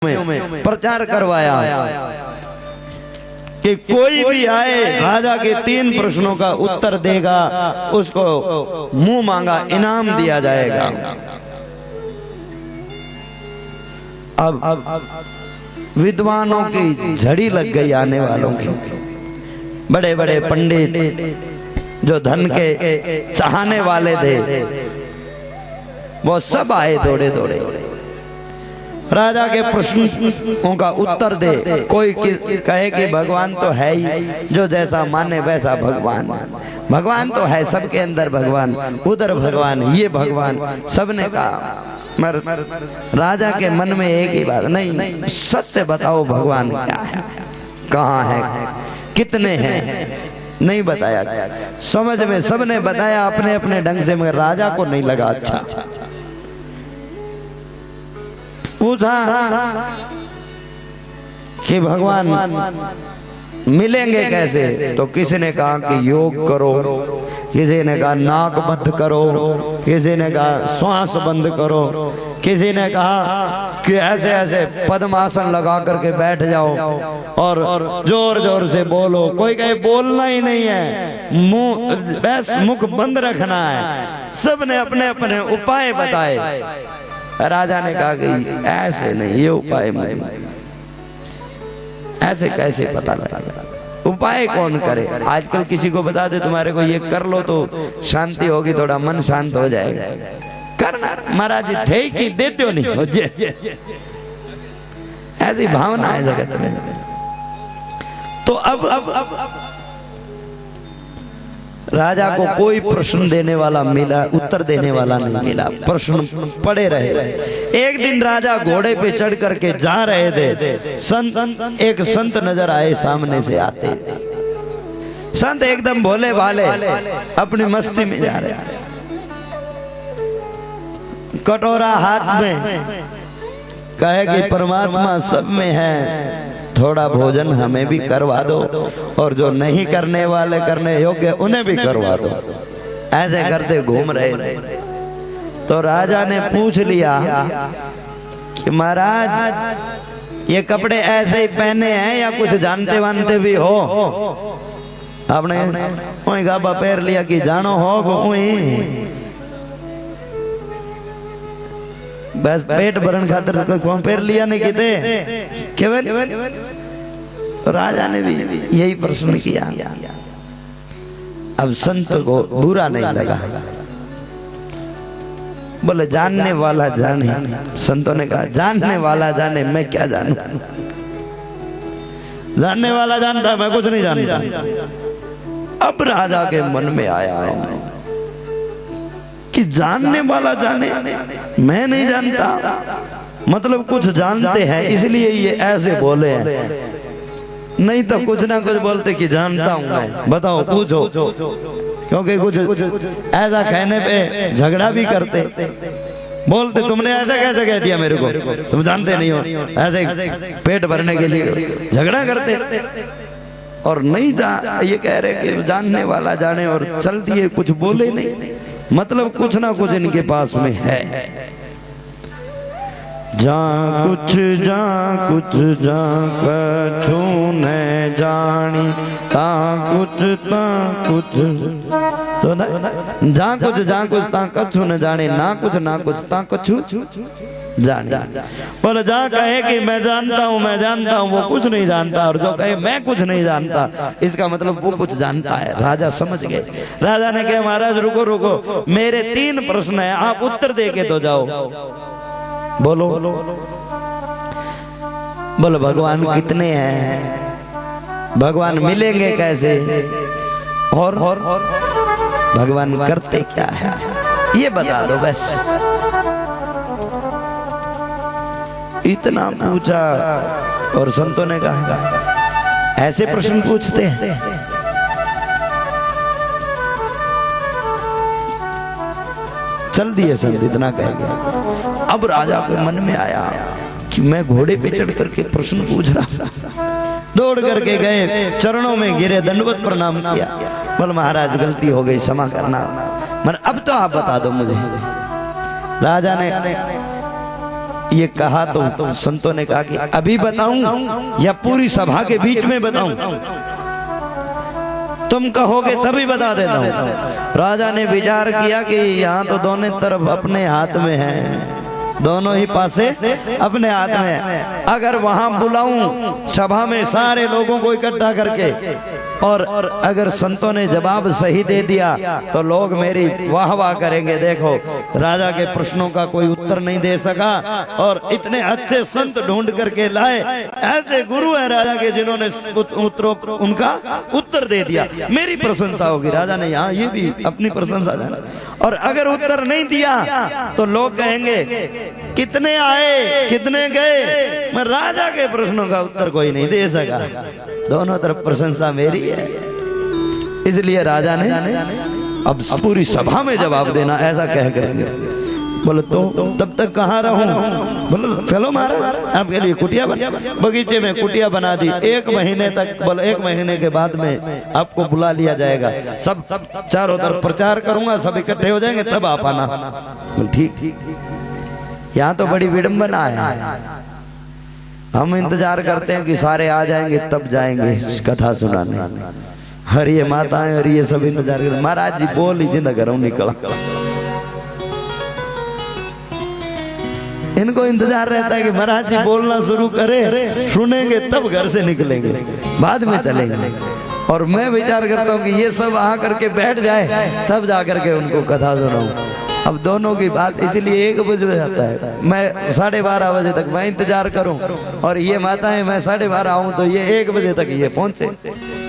में प्रचार करवाया कि कोई भी आए राजा के 3 प्रश्नों का उत्तर देगा उसको मुंह मांगा इनाम दिया जाएगा। अब विद्वानों की झड़ी लग गई आने वालों की। बड़े बड़े पंडित जो धन के चाहने वाले थे वो सब आए दौड़े दौड़े। राजा के प्रश्नों का उत्तर दे। कोई कहे कि भगवान तो है ही, जो जैसा माने वैसा भगवान। भगवान तो है, सबके अंदर भगवान, उधर भगवान, ये भगवान। सबने कहा मर राजा के मन में एक ही बात, नहीं सत्य बताओ भगवान क्या है, कहाँ है, कितने हैं। नहीं बताया। समझ में सबने बताया अपने अपने ढंग से, मगर राजा को नहीं लगा अच्छा। पूछा कि भगवान मिलेंगे कैसे, तो किसी ने कहा कि योग करो, किसी ने कहा नाक बंद करो, किसी ने कहा श्वास बंद करो, किसी ने कहा कि ऐसे ऐसे पद्मासन लगा करके बैठ जाओ और जोर जोर से बोलो। कोई कहे बोलना ही नहीं है, मुंह बस मुख बंद रखना है। सबने अपने अपने उपाय बताए। राजा ने कहा कि ऐसे नहीं, ये उपाय नहीं, ऐसे कैसे पता लगेगा, उपाय कौन करे। आजकल किसी को बता दे तुम्हारे को ये कर लो तो शांति होगी, थोड़ा मन शांत हो जाएगा। करना महाराज जी थे कि देते हो नहीं, ऐसी भावना है जगत में। तो अब राजा को कोई प्रश्न देने वाला मिला, उत्तर देने वाला नहीं मिला, प्रश्न पड़े रहे। एक दिन राजा घोड़े पे चढ़ करके जा रहे थे। एक संत नजर आए सामने से आते। संत एकदम भोले भाले अपनी मस्ती में जा रहे, कटोरा हाथ में, कहे कि परमात्मा सब में है, थोड़ा भोजन हमें भी करवा दो, और जो नहीं करने वाले करने योग्य उन्हें भी करवा दो। ऐसे करते घूम रहे। तो राजा ने पूछ लिया कि महाराज ये कपड़े ऐसे ही पहने हैं या कुछ जानते वानते भी हो। आपने वही गाबा पैर लिया कि जानो हो वही, बस पेट भरण खातर कौन पैर लिया नहीं किते केवल। राजा ने भी यही प्रश्न किया। अब संत को बुरा नहीं लगा, बोले जानने वाला जाने। संतों ने कहा जानने वाला जाने, मैं क्या जानूं, जानने वाला जानता, मैं कुछ नहीं जानता। अब राजा के मन में आया कि जानने वाला जाने, मैं नहीं जानता, मतलब कुछ जानते हैं इसलिए ये ऐसे बोले हैं, नहीं तो कुछ ना कुछ बोलते कि जानता हूं मैं, बताओ पूछो। क्योंकि कुछ ऐसा कहने पे झगड़ा भी करते, बोलते तुमने ऐसा कैसे कह दिया मेरे को, तुम जानते नहीं हो, ऐसे पेट भरने के लिए झगड़ा करते। और नहीं ये कह रहे कि जानने वाला जाने, और चल दिए, कुछ बोले नहीं, मतलब कुछ ना कुछ इनके पास में है। जा कुछ कछु न जानी, ता कुछ तो जा कुछ ता कछु न जाने, ना कुछ ता कछु जाने। बोले जा कहे कि मैं जानता हूँ, वो कुछ नहीं जानता, और जो कहे मैं कुछ नहीं जानता, इसका मतलब वो कुछ जानता है। राजा समझ गए। राजा ने कहा महाराज रुको, मेरे 3 प्रश्न है, आप उत्तर दे के तो जाओ। बोलो। बोलो भगवान कितने हैं, भगवान मिलेंगे कैसे, और भगवान करते क्या है, ये बता दो बस। इतना पूछा और संतों ने कहा ऐसे प्रश्न पूछते हैं। चल दिए संत, इतना कह गया। अब राजा के मन में आया कि मैं घोड़े पे चढ़ करके प्रश्न पूछ रहा। दौड़ करके गए, चरणों में गिरे, दंडवत प्रणाम किया। बोल महाराज गलती हो गई, क्षमा करना, मगर अब तो आप बता दो मुझे। राजा ने ये कहा तो संतों ने कहा कि अभी बताऊं या पूरी सभा के बीच में बताऊं? तुम कहोगे तभी बता देता हूं। राजा ने विचार किया कि यहाँ तो दोनों तरफ अपने हाथ में है, दोनों ही पासे अपने हाथ में है। अगर वहां बुलाऊं सभा में सारे लोगों को इकट्ठा करके, और अगर संतों ने जवाब सही दे दिया तो लोग मेरी वाह वाह करेंगे, देखो राजा के प्रश्नों का कोई उत्तर नहीं दे सका और इतने अच्छे संत ढूंढ करके लाए, ऐसे गुरु है राजा के जिन्होंने उत्तरों उनका उत्तर दे दिया, मेरी प्रशंसा होगी। राजा ने यहाँ ये भी अपनी प्रशंसा जाना। और अगर उत्तर नहीं दिया तो लोग कहेंगे कितने आए कितने गए, मैं राजा के प्रश्नों का उत्तर कोई नहीं दे सका, दोनों तरफ प्रशंसा मेरी है। इसलिए राजा ने अब पूरी सभा में जवाब देना ऐसा कह करेंगे। बोले तो तब तक कहाँ रहूं? बोलो चलो महाराज आपके लिए कुटिया बगीचे में कुटिया बना दी, 1 महीने तक। बोले 1 महीने के बाद में आपको बुला लिया जाएगा, सब चारों तरफ प्रचार करूंगा, सब इकट्ठे हो जाएंगे तब आप आना। बोले ठीक। यहाँ तो बड़ी विडंबना है, हम इंतजार करते हैं कि सारे आ जाएंगे तब जाएंगे कथा सुनाने। हर ये माताएं और ये सब इंतजार करते, महाराज जी बोल लीजिए ना, घरों निकला। इनको इंतजार रहता है कि महाराज जी बोलना शुरू करे, सुनेंगे तब घर से निकलेंगे, बाद में चलेंगे। और मैं विचार करता हूँ कि ये सब आ करके बैठ जाए तब जा करके उनको कथा सुनाऊं। अब दोनों की बात इसलिए 1 बजे जाता है, मैं 12:30 बजे तक मैं इंतजार करूं और ये माताएं मैं 12:30 आऊं तो ये 1 बजे तक ये पहुंचे।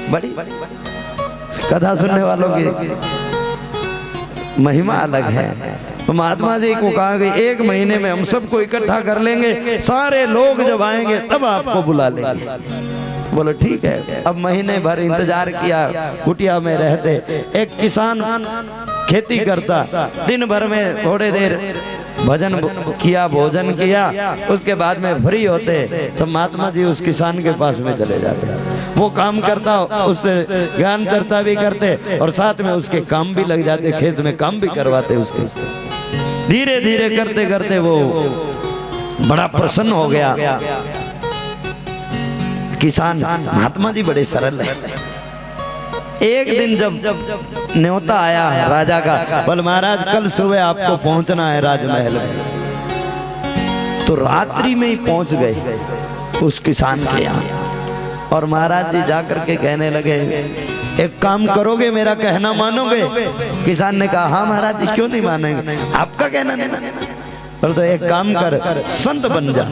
बड़ी कथा सुनने वालों की महिमा अलग है। तो महात्मा जी को कहा कि 1 महीने में हम सबको इकट्ठा कर लेंगे, सारे लोग जब आएंगे तब आपको बुला लेंगे। बोलो ठीक है। अब महीने भर इंतजार किया, कुटिया में रहते। एक किसान खेती करता, दिन भर में थोड़े देर भजन किया, भोजन किया, उसके बाद में फ्री होते तो महात्मा जी उस किसान के पास में चले जाते। वो काम करता, उससे ज्ञान चर्चा भी करते और साथ में उसके काम भी लग जाते, खेत में काम भी करवाते उसके। धीरे धीरे करते करते वो बड़ा प्रसन्न हो गया किसान। महात्मा जी बड़े सरल है। एक दिन जब न्योता आया राजा का, बोल महाराज कल सुबह आपको पहुंचना है राजमहल में, तो रात्रि में ही पहुंच गए उस किसान के यहाँ। और महाराज जी जाकर के कहने लगे एक काम करोगे, मेरा कहना मानोगे? किसान ने कहा हाँ महाराज जी, क्यों नहीं मानेंगे, आपका कहना नहीं। बोले तो एक काम कर, संत बन जा।